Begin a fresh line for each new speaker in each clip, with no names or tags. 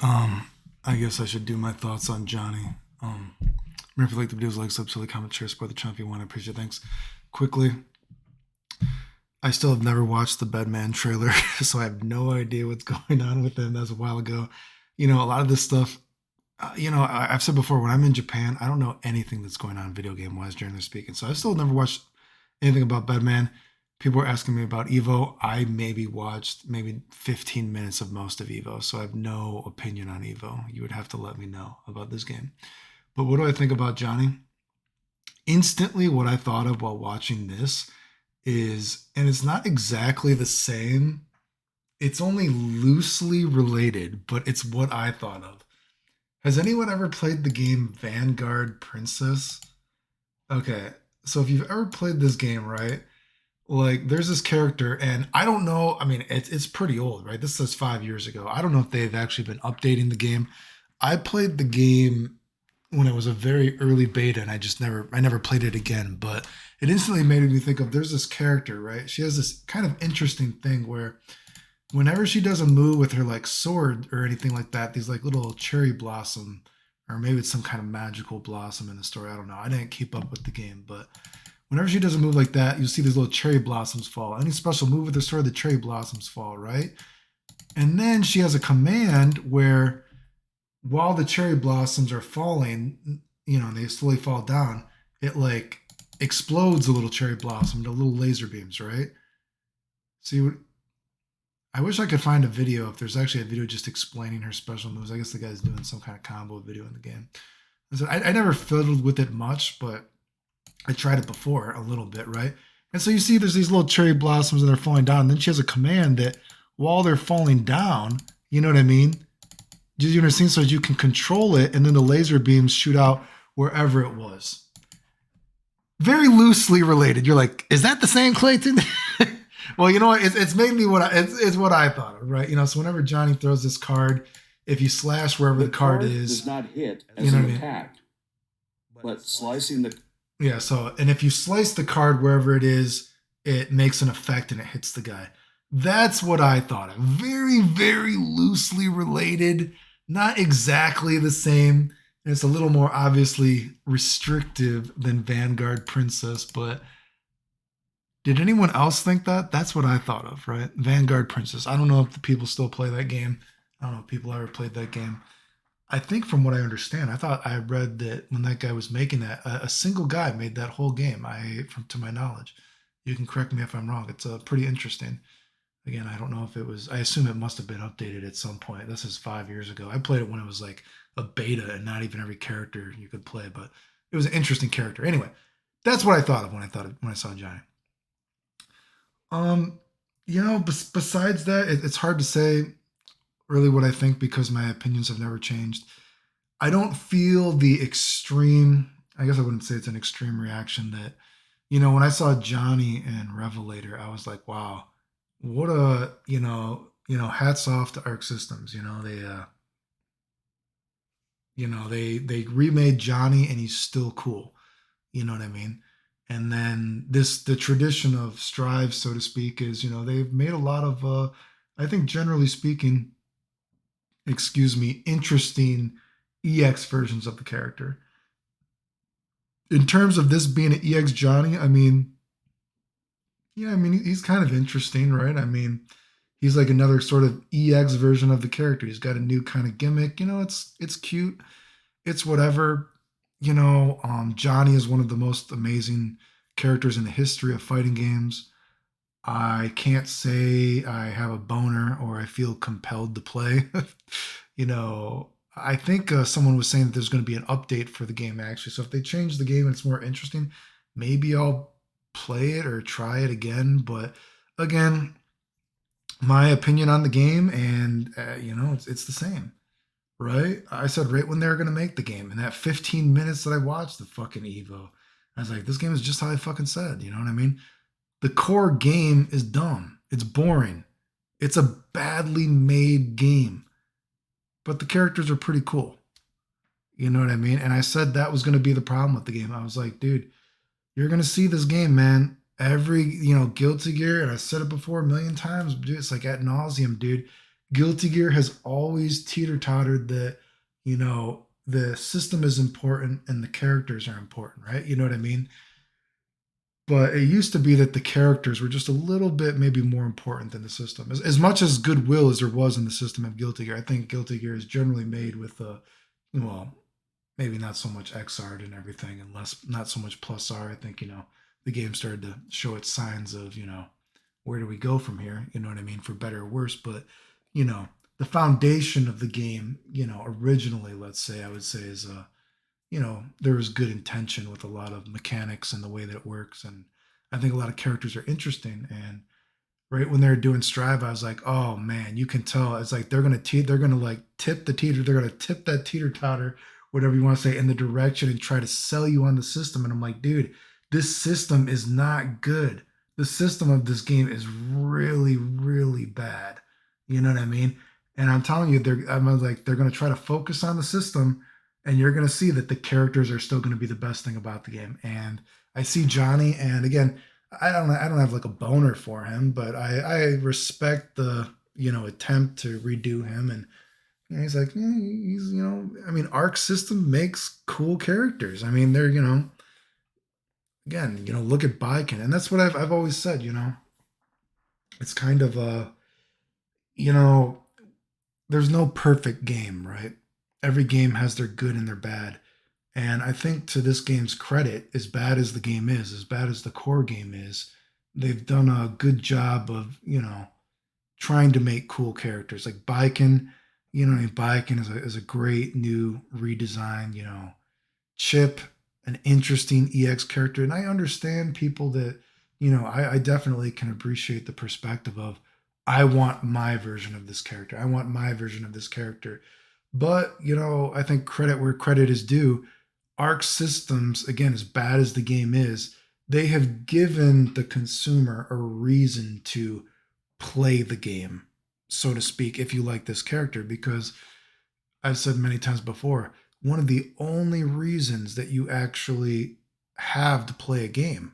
Um, I guess I should do my thoughts on Johnny. Remember if you like the videos, like, sub, silly comment, share, support the channel if you want. I appreciate it. Thanks. Quickly, I still have never watched the Bedman trailer, so I have no idea what's going on with him. That was a while ago. A lot of this stuff, I've said before, when I'm in Japan, I don't know anything that's going on video game wise, generally speaking. So I still never watched anything about Bedman. People were asking me about Evo. I maybe watched maybe 15 minutes of most of Evo, so I have no opinion on Evo. You would have to let me know about this game. But what do I think about Johnny? Instantly, what I thought of while watching this is, and it's not exactly the same, it's only loosely related, but it's what I thought of. Has anyone ever played the game Vanguard Princess? Okay, so if you've ever played this game, right? Like, there's this character, and I don't know. I mean, it's pretty old, right? This says 5 years ago. I don't know if they've actually been updating the game. I played the game when it was a very early beta, and I never played it again. But it instantly made me think of, there's this character, right? She has this kind of interesting thing where whenever she does a move with her like sword or anything like that, these like little cherry blossom, or maybe it's some kind of magical blossom in the story. I don't know. I didn't keep up with the game, but whenever she does a move like that, you'll see these little cherry blossoms fall. Any special move with her sword, the cherry blossoms fall, right? And then she has a command where while the cherry blossoms are falling, and they slowly fall down, it like explodes a little cherry blossom into little laser beams, right? See, I wish I could find a video, if there's actually a video just explaining her special moves. I guess the guy's doing some kind of combo video in the game. So I never fiddled with it much, but I tried it before a little bit, right? And so you see there's these little cherry blossoms and they're falling down. And then she has a command that while they're falling down, you know what I mean? Do you understand? So you can control it, and then the laser beams shoot out wherever it was. Very loosely related. You're like, is that the same, Clayton? Well, you know what? It's made me it's what I thought of, right? So whenever Johnny throws this card, if you slash wherever the card is,
does not hit as an attack, but slicing the
yeah. So, and if you slice the card wherever it is, it makes an effect and it hits the guy. That's what I thought of. Very, very loosely related, not exactly the same. And it's a little more obviously restrictive than Vanguard Princess, but did anyone else think that? That's what I thought of, right? Vanguard Princess. I don't know if the people still play that game. I don't know if people ever played that game. I think from what I understand, I thought I read that when that guy was making that, a single guy made that whole game. To my knowledge, you can correct me if I'm wrong. It's pretty interesting. Again, I don't know if it was. I assume it must have been updated at some point. This is 5 years ago. I played it when it was like a beta, and not even every character you could play, but it was an interesting character. Anyway, that's what I thought of when I saw Johnny. Besides that, it's hard to say really what I think because my opinions have never changed. I don't feel the extreme, I guess I wouldn't say it's an extreme reaction that, when I saw Johnny and Revelator, I was like, wow, what a, hats off to Arc Systems. They remade Johnny and he's still cool. You know what I mean? And then the tradition of Strive, so to speak, is, they've made a lot of, I think generally speaking, interesting EX versions of the character. In terms of this being an EX Johnny, I mean, yeah, I mean, he's kind of interesting, right? I mean, he's like another sort of EX version of the character. He's got a new kind of gimmick. It's cute. It's whatever. Johnny is one of the most amazing characters in the history of fighting games. I can't say I have a boner or I feel compelled to play. I think someone was saying that there's going to be an update for the game actually. So if they change the game and it's more interesting, maybe I'll play it or try it again. But again, my opinion on the game, and it's the same, right? I said right when they were going to make the game, in that 15 minutes that I watched the fucking Evo, I was like, this game is just how I fucking said. You know what I mean? The core game is dumb. It's boring. It's a badly made game. But the characters are pretty cool. You know what I mean? And I said that was going to be the problem with the game. I was like, dude, you're going to see this game, man. Every, Guilty Gear, and I said it before a million times, dude, it's like ad nauseum, dude. Guilty Gear has always teeter-tottered that, the system is important and the characters are important, right? You know what I mean? But it used to be that the characters were just a little bit maybe more important than the system. As much as goodwill as there was in the system of Guilty Gear, I think Guilty Gear is generally made with well, maybe not so much X art and everything, and less not so much plus R. I think the game started to show its signs of where do we go from here? You know what I mean, for better or worse. But you know the foundation of the game, originally, let's say I would say is there was good intention with a lot of mechanics and the way that it works. And I think a lot of characters are interesting. And right when they're doing Strive, I was like, oh man, you can tell it's like they're gonna like tip the teeter, they're gonna tip that teeter totter, whatever you want to say, in the direction and try to sell you on the system. And I'm like, dude, this system is not good. The system of this game is really, really bad. You know what I mean? And I'm telling you, I'm like, they're gonna try to focus on the system, and you're gonna see that the characters are still gonna be the best thing about the game. And I see Johnny, and again, I don't have like a boner for him, but I respect the attempt to redo him. And he's like, he's I mean, Arc System makes cool characters. I mean, they're again, look at Baiken, and that's what I've always said. It's kind of you know there's no perfect game, right? Every game has their good and their bad. And I think to this game's credit, as bad as the game is, as bad as the core game is, they've done a good job of, trying to make cool characters. Like Baiken, Baiken is a great new redesign, Chip, an interesting EX character. And I understand people that, I definitely can appreciate the perspective of, I want my version of this character. I want my version of this character. But, I think credit where credit is due. Arc Systems, again, as bad as the game is, they have given the consumer a reason to play the game, so to speak, if you like this character. Because I've said many times before, one of the only reasons that you actually have to play a game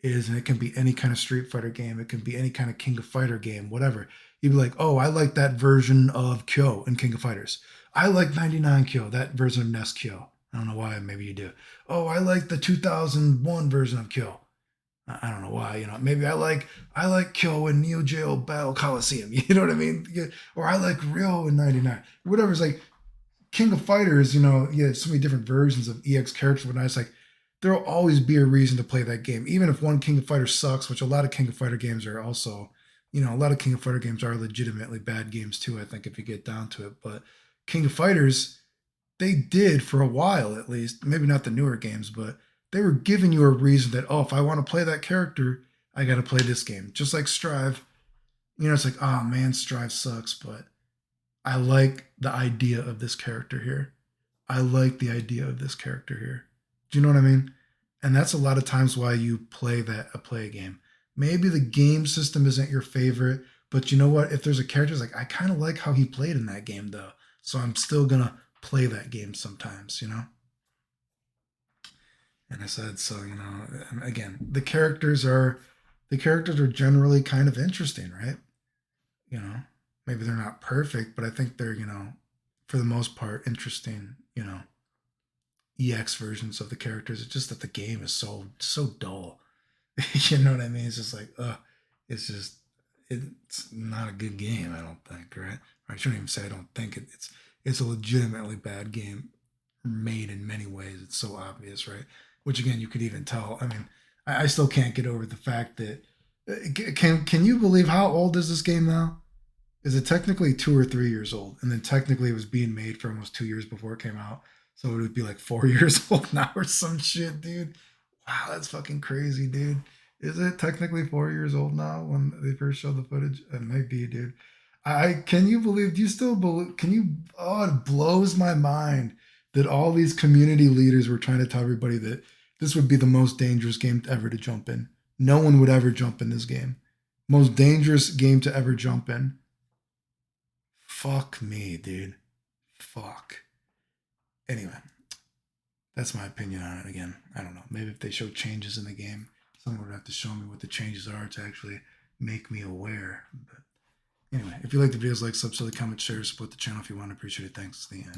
is, and it can be any kind of Street Fighter game, it can be any kind of King of Fighter game, whatever. You'd be like, oh, I like that version of Kyo in King of Fighters. I like 99 Kyo, that version of NES Kyo. I don't know why, maybe you do. Oh, I like the 2001 version of Kyo. I don't know why, maybe I like Kyo in Neo Geo Battle Coliseum, you know what I mean? Or I like Ryo in 99. Whatever, it's like King of Fighters, you have so many different versions of EX characters, but it's like there'll always be a reason to play that game. Even if one King of Fighters sucks, which a lot of King of Fighter games are also, a lot of King of Fighter games are legitimately bad games too, I think, if you get down to it. But King of Fighters, they did for a while at least, maybe not the newer games, but they were giving you a reason that, oh, if I want to play that character, I got to play this game. Just like Strive, it's like, oh man, Strive sucks, but I like the idea of this character here. I like the idea of this character here. Do you know what I mean? And that's a lot of times why you play a game. Maybe the game system isn't your favorite, but you know what? If there's a character, it's like, I kind of like how he played in that game though. So I'm still gonna play that game sometimes. And I said, so, again, the characters are generally kind of interesting, right? You know, maybe they're not perfect, but I think they're, for the most part, interesting, EX versions of the characters. It's just that the game is so dull. You know what I mean? It's just like, it's just it's not a good game. I don't think, right? Or I shouldn't even say I don't think it's a legitimately bad game, made in many ways. It's so obvious, right? Which again, you could even tell. I mean, I still can't get over the fact that can you believe how old is this game now? Is it technically 2 or 3 years old? And then technically it was being made for almost 2 years before it came out. So it would be like 4 years old now or some shit, dude. Wow, that's fucking crazy, dude. Is it technically 4 years old now when they first showed the footage? It might be, dude. I can you believe? Do you still believe? Can you? Oh, it blows my mind that all these community leaders were trying to tell everybody that this would be the most dangerous game ever to jump in. No one would ever jump in this game. Most dangerous game to ever jump in. Fuck me, dude. Fuck. Anyway, that's my opinion on it. Again, I don't know. Maybe if they show changes in the game, someone would have to show me what the changes are to actually make me aware. But Anyway, if you like the videos, like, sub, comment, share, support the channel if you want. Appreciate it. Thanks. The end.